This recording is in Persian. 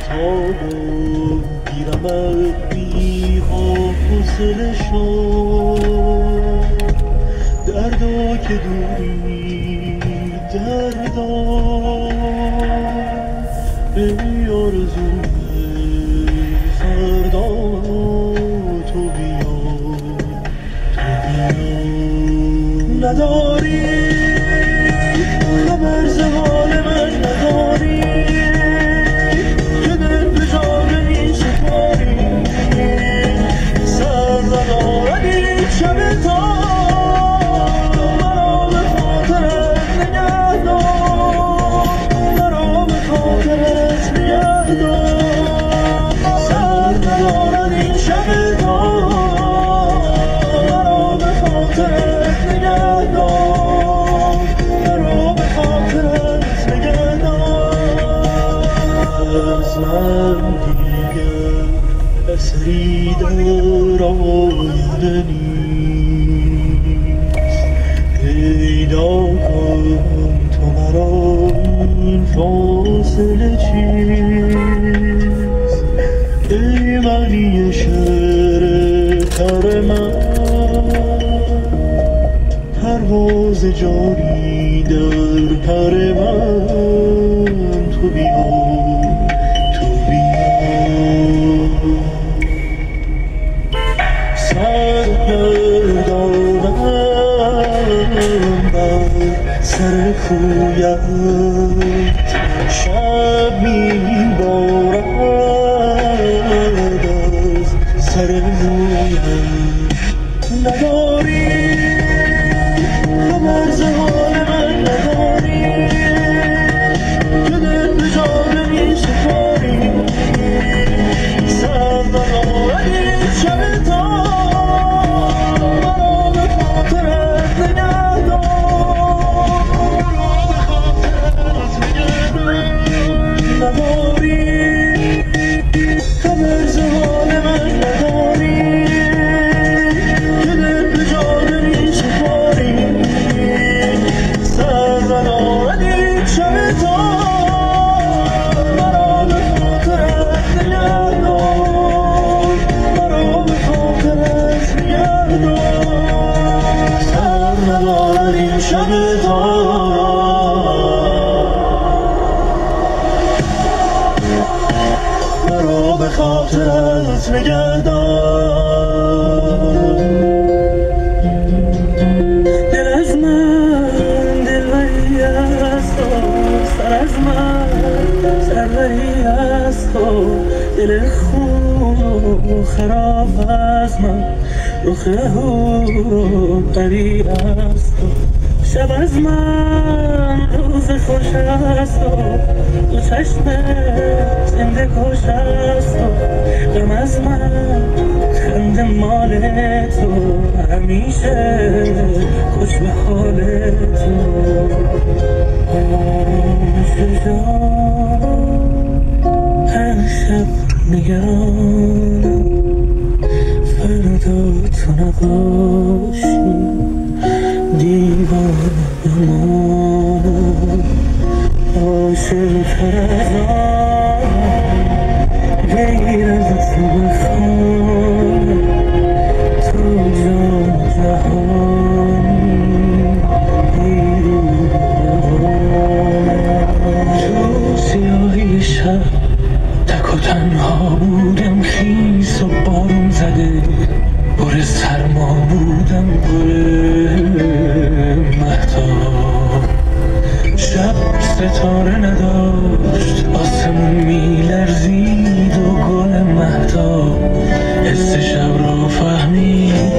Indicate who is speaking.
Speaker 1: بی‌تاب و بی‌رمق بی حاصله شد دردا که دوری دردا ای آرزوی فردا تو بیا نداری خبر ز حال من نداری که دل به جان این سپاری سر ندارد این شب تا مرا به خاطرت نگه دار مرا به خاطرت نگه دار سر ندارد این شب تا مرا به خاطرت نگه دار مرا به خاطرت نگه دار از من دیگر اثری در آینده نیست پیدا کن تو مرا این فاصله چیست ای معنی شعر تر من پرواز جاری در پر من تو بیا تو بیا سر گردانم بر سر کویت شب میبارد از سر مویت نداری خبر ز حال من نداری که دل به جان می سپاری سر ندارد این شب تا مرا به خاطرت نگه دار مرا به خاطرت نگه دار نداری خبر ز حال من نداری که دل به جان می سپاری سر ندارد این شب تا مرا به خاطرت نگه دار مرا به خاطرت نگه دار سر ندارد این شب تا مرا به خاطرت نگه دار دل از من دلبری است و سر از من سروری است و دل خون و خراب از من رخ هور و پری است و شب از من روز خوش است و دو چشم زنده کش است و غم از من خنده مال تو همیشه خوش به حال تو هر شب نگرانم فردا تو نباشی دیوانه بمانم عاشق‌تر از آن غیر از تو بخوانم تو جان جهانی بیرون تو سیاهی شب تک و تنها بودم خیس و بارون زده پر سرما بودم گل مهتاب شب ستاره نداشت آسمون میلرزید و گل مهتاب حس شب را فهمید